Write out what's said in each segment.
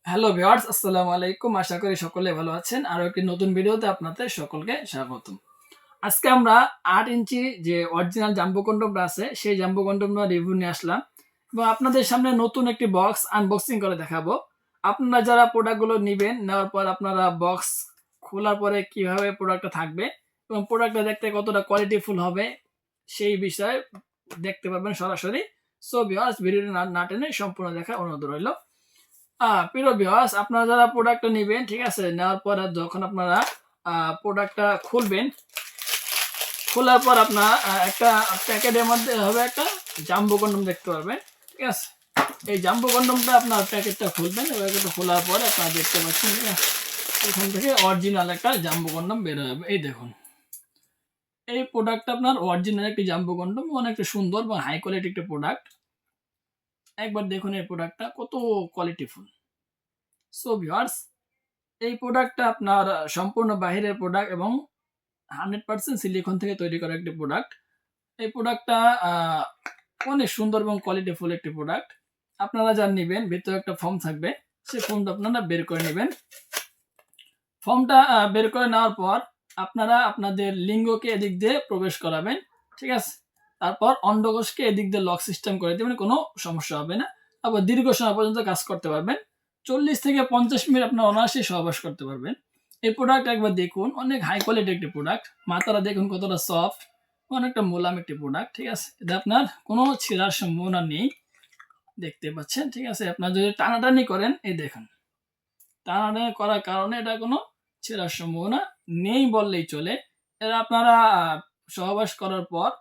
Hello viewers, আসসালামু আলাইকুম। আশা করি সকলে ভালো আছেন। আরো একটি নতুন ভিডিওতে আপনাদের সকলকে স্বাগতম। আজকে আমরা ৮ ইঞ্চি যে অরিজিনাল জাম্বো কন্ডমটা আছে সেই জাম্বো কন্ডমটা রিভিউ নিয়ে আসলাম এবং আপনাদের সামনে নতুন একটি বক্স আনবক্সিং করে দেখাবো। আপনারা যারা প্রোডাক্টগুলো নিবেন, নেওয়ার পর আপনারা বক্স খোলার পরে কিভাবে প্রোডাক্টটা থাকবে এবং প্রোডাক্টটা দেখতে কতটা কোয়ালিটিফুল হবে সেই বিষয়ে দেখতে পারবেন সরাসরি। সো ভিউয়ার্স, ভিডিওটি না টেনে সম্পূর্ণ দেখার অনুরোধ রইল। প্রিয় ভিউয়ার্স, আপনারা যারা প্রোডাক্টটা নেবেন, ঠিক আছে, নেওয়ার পরে যখন আপনারা প্রোডাক্টটা খুলবেন, খোলার পর আপনার একটা প্যাকেটের মধ্যে হবে একটা জাম্বো কন্ডম দেখতে পারবেন। ঠিক আছে, এই জাম্বো কন্ডমটা আপনার প্যাকেটটা খুলবেন এবং এটা খোলার পরে আপনারা দেখতে পাচ্ছেন, ঠিক আছে, এখান থেকে অরিজিনাল একটা জাম্বো কন্ডম বের হবে। এই দেখুন, এই প্রোডাক্টটা আপনার অরিজিনাল একটি জাম্বো কন্ডম, অনেকটা সুন্দর বা হাই কোয়ালিটি একটা প্রোডাক্ট। একবার দেখুন এই প্রোডাক্টটা কত কোয়ালিটিফুল। সো ভিউয়ার্স, এই প্রোডাক্টটা আপনার সম্পূর্ণ বাহিরের প্রোডাক্ট এবং 100% সিলিকন থেকে তৈরি করা একটি প্রোডাক্ট। এই প্রোডাক্টটা অনেক সুন্দর এবং কোয়ালিটিফুল একটি প্রোডাক্ট। আপনারা যা নেবেন, ভিতরে একটা ফর্ম থাকবে, সেই ফর্মটা আপনারা বের করে নেবেন। ফর্মটা বের করে নেওয়ার পর আপনারা আপনাদের লিঙ্গকে এদিক দিয়ে প্রবেশ করাবেন। ঠিক আছে, তারপর অন্ডকোষকে এদিক দিয়ে লক সিস্টেম করে দেবেন, কোনো সমস্যা হবে না। আবার দীর্ঘ সময় পর্যন্ত কাজ করতে পারবেন। 40 থেকে 50 মিনিট আপনার অনায়াসে সহবাস করতে পারবেন। এই প্রোডাক্ট একবার দেখুন, অনেক হাই কোয়ালিটি একটি প্রোডাক্ট। মাথাটা দেখুন কতটা সফট, অনেকটা মোলাম একটি প্রোডাক্ট। ঠিক আছে, এটা আপনার কোনো ছেঁড়ার সম্ভাবনা নেই, দেখতে পাচ্ছেন। ঠিক আছে, আপনার যদি টানাটানি করেন, এই দেখুন, টানাটানি করার কারণে এটা কোনো ছেঁড়ার সম্ভাবনা নেই বললেই চলে। এরা আপনারা সহবাস করার পর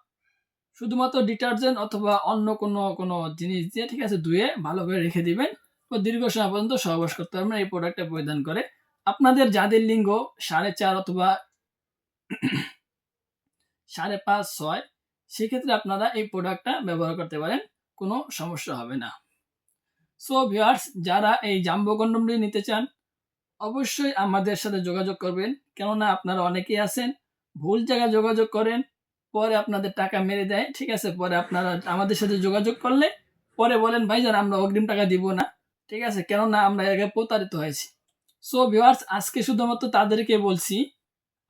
শুধুমাত্র ডিটারজেন্ট অথবা অন্য কোনো জিনিস দিয়ে, ঠিক আছে, ধুয়ে ভালোভাবে রেখে দিবেন ও দীর্ঘ সময় পর্যন্ত সহবাস করতে পারবেন এই প্রোডাক্টটা পরিধান করে। আপনাদের যাদের লিঙ্গ 4.5 অথবা 5.5, 6, সেক্ষেত্রে আপনারা এই প্রোডাক্টটা ব্যবহার করতে পারেন, কোনো সমস্যা হবে না। সো ভিউয়ার্স, যারা এই জাম্বো কন্ডমটি নিতে চান, অবশ্যই আমাদের সাথে যোগাযোগ করবেন। কেননা আপনারা অনেকেই আছেন ভুল জায়গায় যোগাযোগ করেন, পরে আপনাদের টাকা মেরে দেয়। ঠিক আছে, পরে আপনারা আমাদের সাথে যোগাযোগ করলে পরে বলেন, ভাইজান আমরা অগ্রিম টাকা দিব না। ঠিক আছে, কেননা আমরা আগে প্রতারিত হয়েছি। সো ভিউয়ার্স, আজকে শুধুমাত্র তাদেরকে বলছি,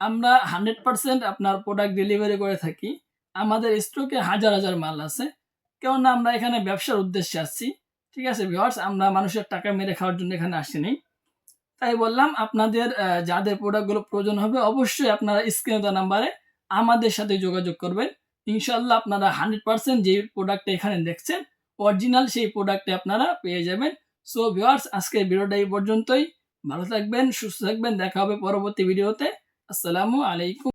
আমরা 100% আপনার প্রোডাক্ট ডেলিভারি করে থাকি। আমাদের স্টকে হাজার হাজার মাল আছে, কেননা আমরা এখানে ব্যবসার উদ্দেশ্যে আসছি। ঠিক আছে ভিউয়ার্স, আমরা মানুষের টাকা মেরে খাওয়ার জন্য এখানে আসিনি। তাই বললাম, আপনাদের যাদের প্রোডাক্টগুলো প্রয়োজন হবে, অবশ্যই আপনারা স্ক্রিনে দেওয়া নাম্বারে আমাদের সাথে যোগাযোগ করবেন। ইনশাল্লাহ আপনারা 100% যে প্রোডাক্টটা এখানে দেখছেন অরিজিনাল, সেই প্রোডাক্টে আপনারা পেয়ে যাবেন। সো ভিউয়ার্স, আজকের ভিডিওটা এই পর্যন্তই। ভালো থাকবেন, সুস্থ থাকবেন, দেখা হবে পরবর্তী ভিডিওতে। আসসালামু আলাইকুম।